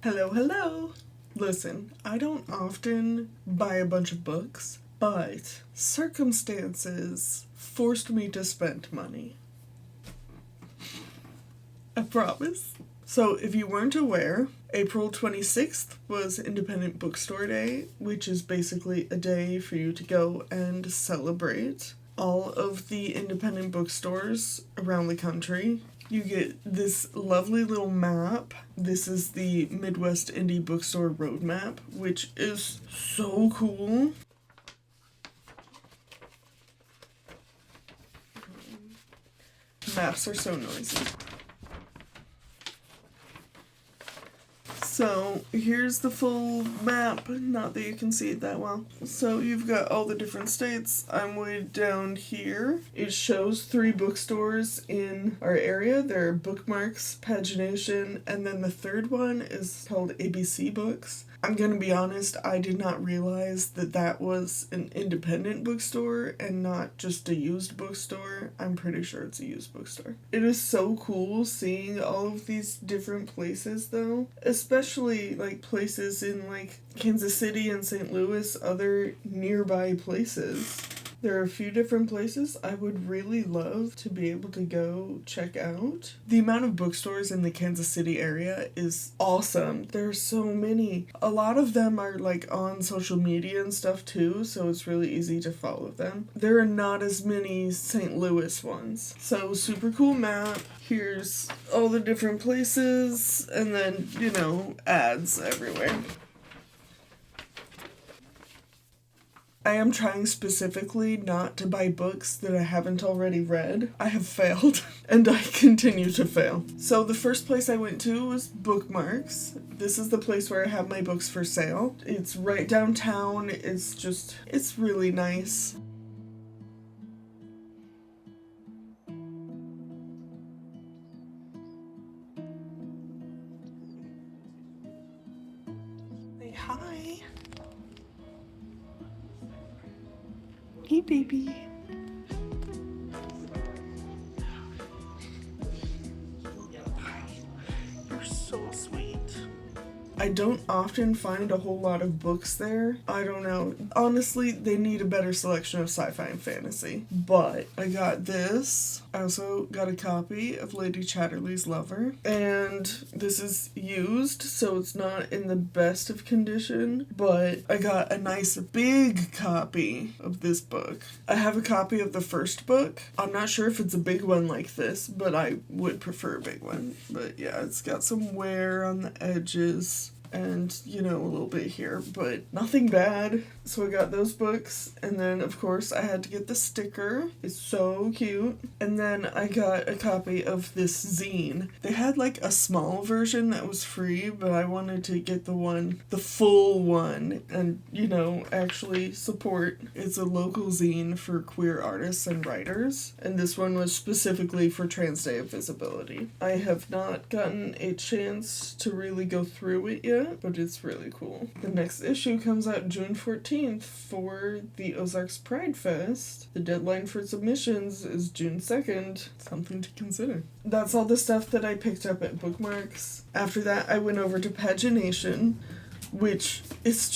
Hello, hello! Listen, I don't often buy a bunch of books, but circumstances forced me to spend money. I promise. So, if you weren't aware, April 26th was Independent Bookstore Day, which is basically a day for you to go and celebrate all of the independent bookstores around the country. You get this lovely little map. This is the Midwest Indie Bookstore Roadmap, which is so cool. Maps are so noisy. So here's the full map, not that you can see it that well. So you've got all the different states. I'm way down here. It shows 3 bookstores in our area. There are bookmarx, pagination, and then the third one is called ABC Books. I'm gonna be honest, I did not realize that that was an independent bookstore and not just a used bookstore. I'm pretty sure it's a used bookstore. It is so cool seeing all of these different places though, especially like places in like Kansas City and St. Louis, other nearby places. There are a few different places I would really love to be able to go check out. The amount of bookstores in the Kansas City area is awesome. There are so many. A lot of them are like on social media and stuff too, so it's really easy to follow them. There are not as many St. Louis ones. So super cool map. Here's all the different places and then, ads everywhere. I am trying specifically not to buy books that I haven't already read. I have failed, and I continue to fail. So the first place I went to was bookmarx. This is the place where I have my books for sale. It's right downtown. It's really nice. Say hi. Hey, baby. You're so sweet. I don't often find a whole lot of books there. I don't know. Honestly, they need a better selection of sci-fi and fantasy. But I got this. I also got a copy of Lady Chatterley's Lover. And this is used, so it's not in the best of condition. But I got a nice big copy of this book. I have a copy of the first book. I'm not sure if it's a big one like this, but I would prefer a big one. But yeah, it's got some wear on the edges. And, a little bit here, but nothing bad. So I got those books, and then, of course, I had to get the sticker. It's so cute. And then I got a copy of this zine. They had, like, a small version that was free, but I wanted to get the full one, and, actually support. It's a local zine for queer artists and writers, and this one was specifically for Trans Day of Visibility. I have not gotten a chance to really go through it yet, but it's really cool. The next issue comes out June 14th for the Ozarks Pride Fest. The deadline for submissions is June 2nd. Something to consider. That's all the stuff that I picked up at bookmarx. After that, I went over to pagination, which it's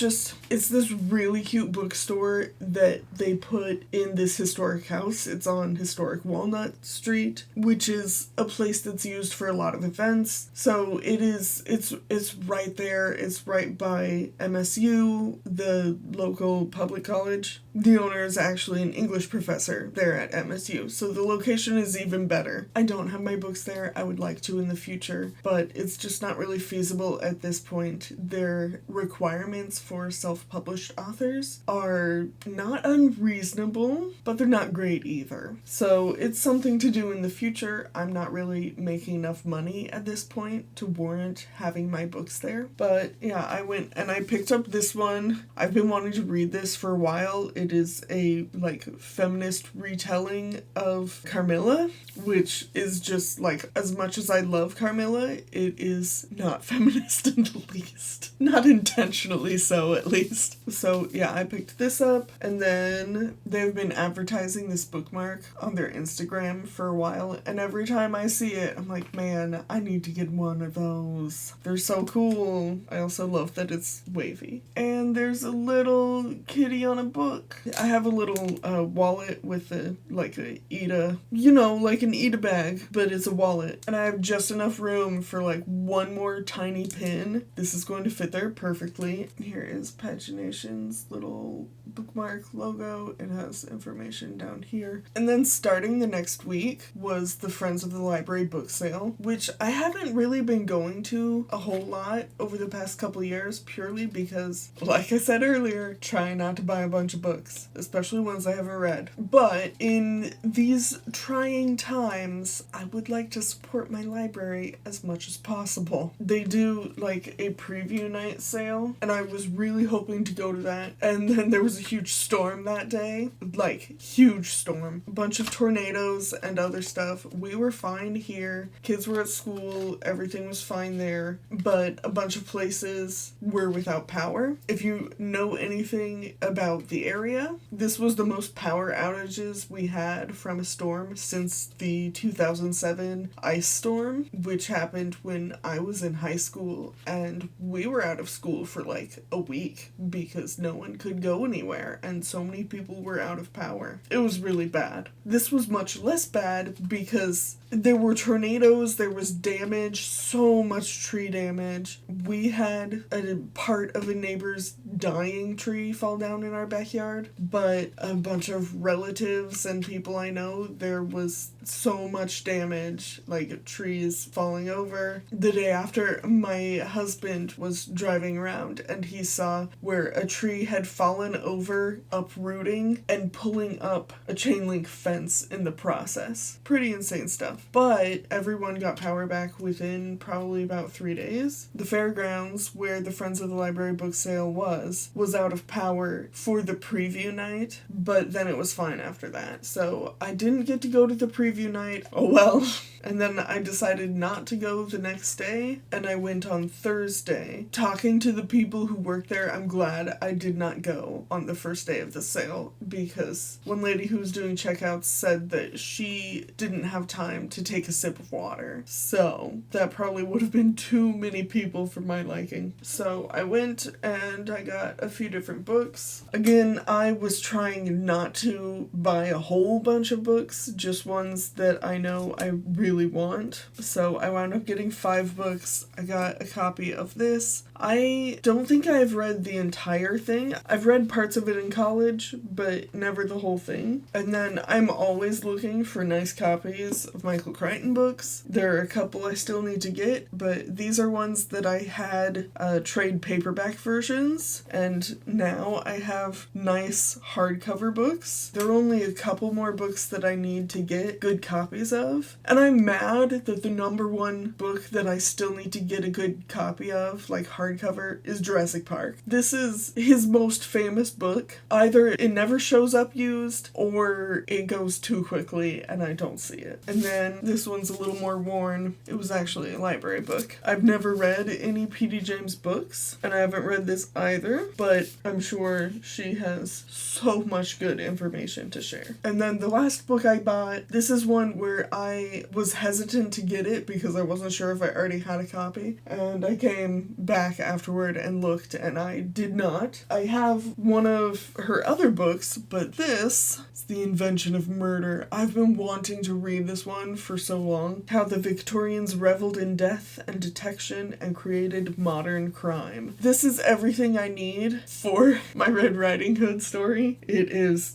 this really cute bookstore that they put in this historic house. It's on historic Walnut Street, which is a place that's used for a lot of events. So it's right there. It's right by MSU, the local public college. The owner is actually an English professor there at MSU, so the location is even better. I don't have my books there. I would like to in the future, but it's just not really feasible at this point. Their requirements for self-published authors are not unreasonable, but they're not great either. So it's something to do in the future. I'm not really making enough money at this point to warrant having my books there. But yeah, I went and I picked up this one. I've been wanting to read this for a while. It It is a, like, feminist retelling of Carmilla, which is just, like, as much as I love Carmilla, it is not feminist in the least. Not intentionally so, at least. So, yeah, I picked this up, and then they've been advertising this bookmark on their Instagram for a while, and every time I see it, I'm like, man, I need to get one of those. They're so cool. I also love that it's wavy. And there's a little kitty on a book. I have a little wallet with a Ida, like an Ida bag, but it's a wallet. And I have just enough room for like one more tiny pin. This is going to fit there perfectly. Here is Pagination's little bookmark logo. It has information down here. And then starting the next week was the Friends of the Library book sale, which I haven't really been going to a whole lot over the past couple years, purely because, like I said earlier, trying not to buy a bunch of books, especially ones I haven't read. But in these trying times, I would like to support my library as much as possible. They do like a preview night sale, and I was really hoping to go to that, and then there was a huge storm that day, like huge storm, a bunch of tornadoes and other stuff. We were fine here, kids were at school, everything was fine there, but a bunch of places were without power. If you know anything about the area, this was the most power outages we had from a storm since the 2007 ice storm, which happened when I was in high school, and we were out of school for like a week because no one could go anywhere and so many people were out of power. It was really bad. This was much less bad because there were tornadoes, there was damage, so much tree damage. We had a part of a neighbor's dying tree fall down in our backyard, but a bunch of relatives and people I know, there was so much damage, like trees falling over. The day after, my husband was driving around and he saw where a tree had fallen over, uprooting, and pulling up a chain link fence in the process. Pretty insane stuff. But everyone got power back within probably about 3 days. The fairgrounds, where the Friends of the Library book sale was out of power for the preview night, but then it was fine after that. So I didn't get to go to the preview night. Oh well. And then I decided not to go the next day, and I went on Thursday. Talking to the people who worked there, I'm glad I did not go on the first day of the sale, because one lady who was doing checkouts said that she didn't have time to take a sip of water. So that probably would have been too many people for my liking. So I went and I got a few different books. Again, I was trying not to buy a whole bunch of books, just ones that I know I really want. So I wound up getting 5 books. I got a copy of this. I don't think I've read the entire thing. I've read parts of it in college, but never the whole thing. And then I'm always looking for nice copies of Michael Crichton books. There are a couple I still need to get, but these are ones that I had trade paperback versions, and now I have nice hardcover books. There are only a couple more books that I need to get good copies of, and I'm mad that the number one book that I still need to get a good copy of, like hardcover, is Jurassic Park. This is his most famous book. Either it never shows up used, or it goes too quickly and I don't see it. And then this one's a little more worn. It was actually a library book. I've never read any P.D. James books, and I haven't read this either, but I'm sure she has so much good information to share. And then the last book I bought, this is one where I was hesitant to get it because I wasn't sure if I already had a copy, and I came back afterward and looked, and I did not. I have one of her other books, but this is The Invention of Murder. I've been wanting to read this one for so long. How the Victorians reveled in death and detection and created modern crime. This is everything I need for my Red Riding Hood story. It is,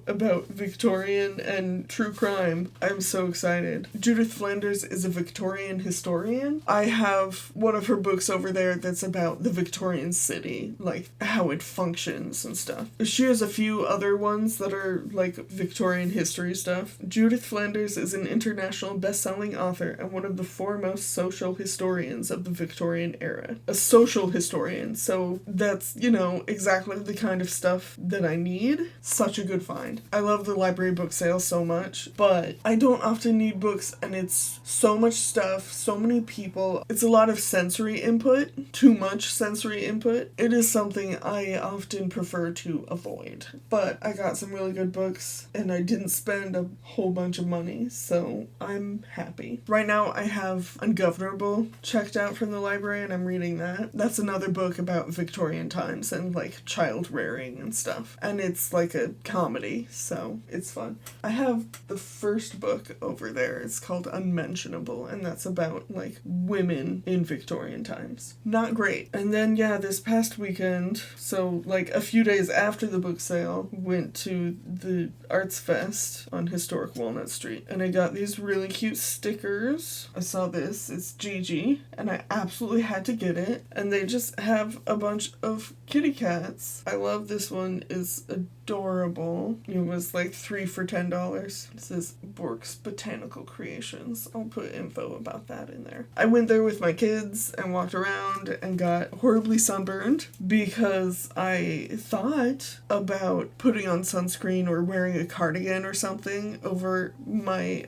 about Victorian and true crime. I'm so excited. Judith Flanders is a Victorian historian. I have one of her books over there that's about the Victorian city, like how it functions and stuff. She has a few other ones that are like Victorian history stuff. Judith Flanders is an international best-selling author and one of the foremost social historians of the Victorian era. A social historian, so that's, you know, exactly the kind of stuff that I need. Such a good find. I love the library book sale so much, but I don't often need books, and it's so much stuff, so many people. It's a lot of sensory input, too much sensory input. It is something I often prefer to avoid, but I got some really good books, and I didn't spend a whole bunch of money, so I'm happy. Right now I have Ungovernable checked out from the library, and I'm reading that. That's another book about Victorian times and like child rearing and stuff, and it's like a comedy, so it's fun. I have the first book over there. It's called Unmentionable, and that's about like women in Victorian times. Not great. And then this past weekend, so like a few days after the book sale, went to the artsfest on historic Walnut Street, and I got these really cute stickers. I saw this, it's Gigi, and I absolutely had to get it, and they just have a bunch of kitty cats. I love this one, is adorable. It was like 3 for $10. It says Bork's Botanical Creations. I'll put info about that in there. I went there with my kids and walked around and got horribly sunburned because I thought about putting on sunscreen or wearing a cardigan or something over my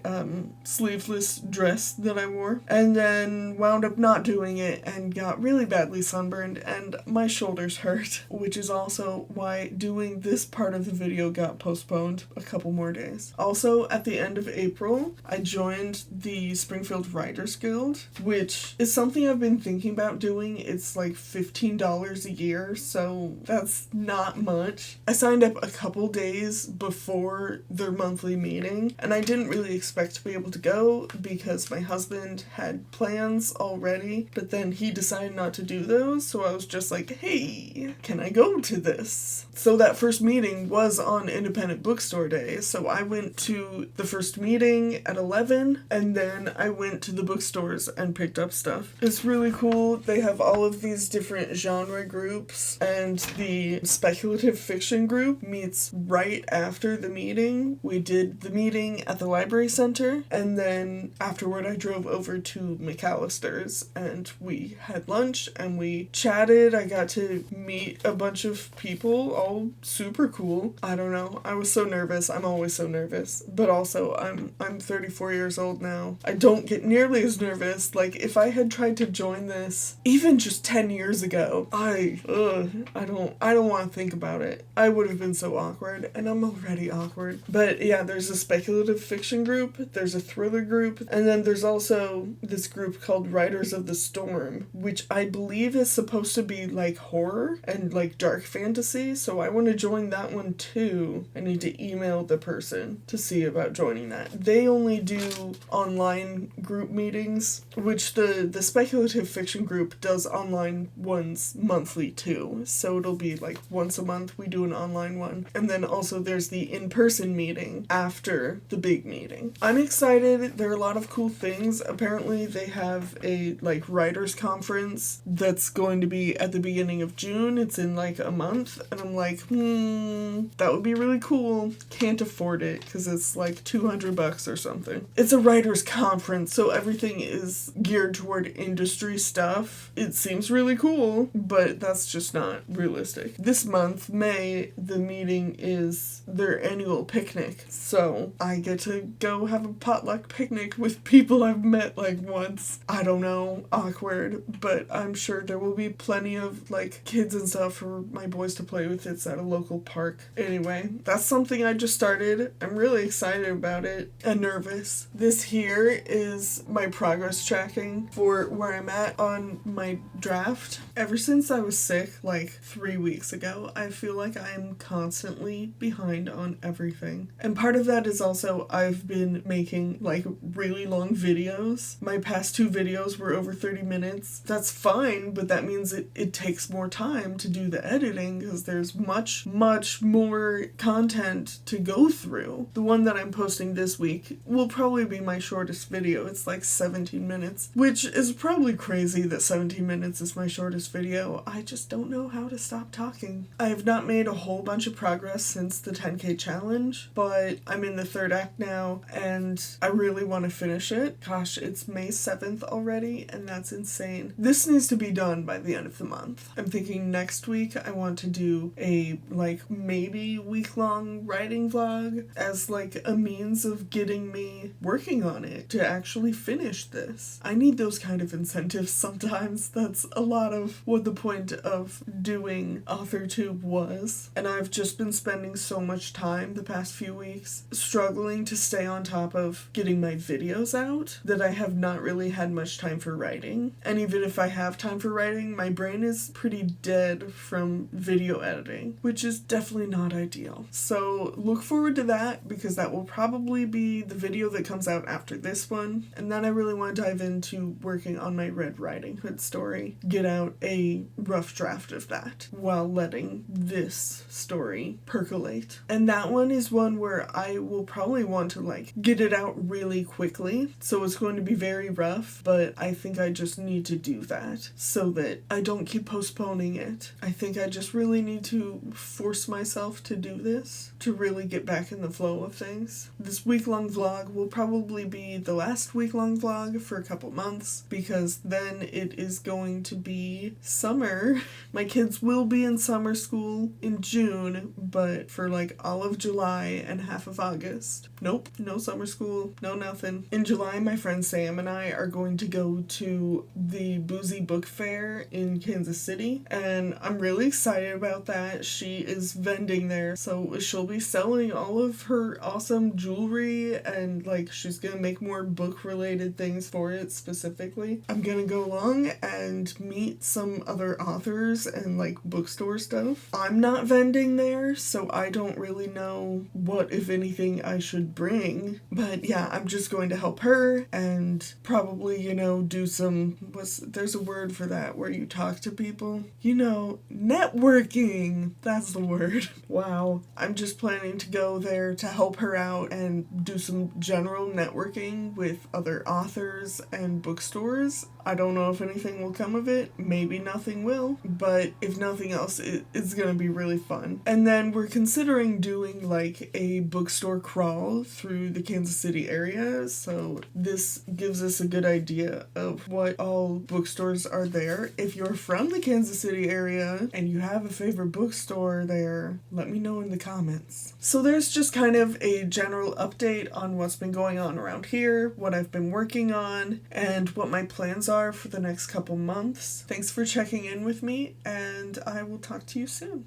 sleeveless dress that I wore, and then wound up not doing it and got really badly sunburned, and my shoulders hurt, which is also why doing this part of the video got postponed a couple more days. Also, at the end of April, I joined the Springfield Writers Guild, which is something I've been thinking about doing. It's like $15 a year, so that's not much. I signed up a couple days before their monthly meeting, and I didn't really expect to be able to go because my husband had plans already, but then he decided not to do those, so I was just like, hey, can I go to this? So that first meeting was on Independent Bookstore Day, so I went to the first meeting at 11, and then I went to the bookstores and picked up stuff. It's really cool. They have all of these different genre groups, and the speculative fiction group meets right after the meeting. We did the meeting at the library center, and then afterward I drove over to McAllister's, and we had lunch, and we chatted. I got to meet a bunch of people, all super cool. I don't know. I was so nervous. I'm always so nervous. But also, I'm 34 years old now. I don't get nearly as nervous. Like, if I had tried to join this, even just 10 years ago, I don't want to think about it. I would have been so awkward, and I'm already awkward. But yeah, there's a speculative fiction group, there's a thriller group, and then there's also this group called Riders of the Storm, which I believe is supposed to be like horror and like dark fantasy, so I want to join that one too. I need to email the person to see about joining that. They only do online group meetings, which the speculative fiction group does online ones monthly too, so it'll be like once a month we do an online one, and then also there's the in-person meeting after the big meeting. I'm excited. There are a lot of cool things. Apparently they have a like writers conference that's going to be at the beginning of June. It's in like a month, and I'm like, that would be really cool. Can't afford it because it's like $200 or something. It's a writers conference, so everything is geared toward industry stuff. It seems really cool, but that's just not realistic. This month, May, the meeting is their annual picnic, so I get to go have a potluck picnic with people I've met like once. I don't know, awkward, but I'm sure there will be plenty of like kids and stuff for my boys to play with. It's at a local park. Anyway, that's something I just started. I'm really excited about it and nervous. This here is my progress tracking for where I'm at on my draft. Ever since I was sick like 3 weeks ago, I feel like I'm constantly behind on everything. And part of that is also I've been making like really long videos. My past 2 videos were over 30 minutes. That's fine, but that means it takes more time to do the editing because there's much more content to go through. The one that I'm posting this week will probably be be my shortest video. It's like 17 minutes, which is probably crazy that 17 minutes is my shortest video. I just don't know how to stop talking. I have not made a whole bunch of progress since the 10K challenge, but I'm in the third act now and I really want to finish it. Gosh, it's May 7th already and that's insane. This needs to be done by the end of the month. I'm thinking next week I want to do a like maybe week-long writing vlog as like a means of getting me working on it to actually finish this. I need those kind of incentives sometimes. That's a lot of what the point of doing AuthorTube was. And I've just been spending so much time the past few weeks struggling to stay on top of getting my videos out that I have not really had much time for writing. And even if I have time for writing, my brain is pretty dead from video editing, which is definitely not ideal. So look forward to that because that will probably be the video that comes out after this one. And then I really want to dive into working on my Red Riding Hood story, get out a rough draft of that while letting this story percolate. And that one is one where I will probably want to like get it out really quickly. So it's going to be very rough, but I think I just need to do that so that I don't keep postponing it. I think I just really need to force myself to do this to really get back in the flow of things. This week-long vlog will probably be the last week-long vlog for a couple months because then it is going to be summer. My kids will be in summer school in June, but for like all of July and half of August. Nope, no summer school, no nothing. In July, my friend Sam and I are going to go to the Boozy book fair in Kansas City, and I'm really excited about that. She is vending there, so she'll be selling all of her awesome jewelry and like she's gonna make more book related things for it specifically. I'm gonna go along and meet some other authors and like bookstore stuff. I'm not vending there, so I don't really know what, if anything, I should bring. But yeah, I'm just going to help her and probably, do some, there's a word for that where you talk to people. Networking! That's the word. Wow. I'm just planning to go there to help her out and do some general networking with other authors and bookstores. I don't know if anything will come of it. Maybe nothing will. But if nothing else, it's gonna be really fun. And then we're considering doing like a bookstore crawl through the Kansas City area. So this gives us a good idea of what all bookstores are there. If you're from the Kansas City area and you have a favorite bookstore there, let me know in the comments. So there's just kind of a general update on what's been going on around here, what I've been working on, and what my plans are for the next couple months. Thanks for checking in with me, and I will talk to you soon.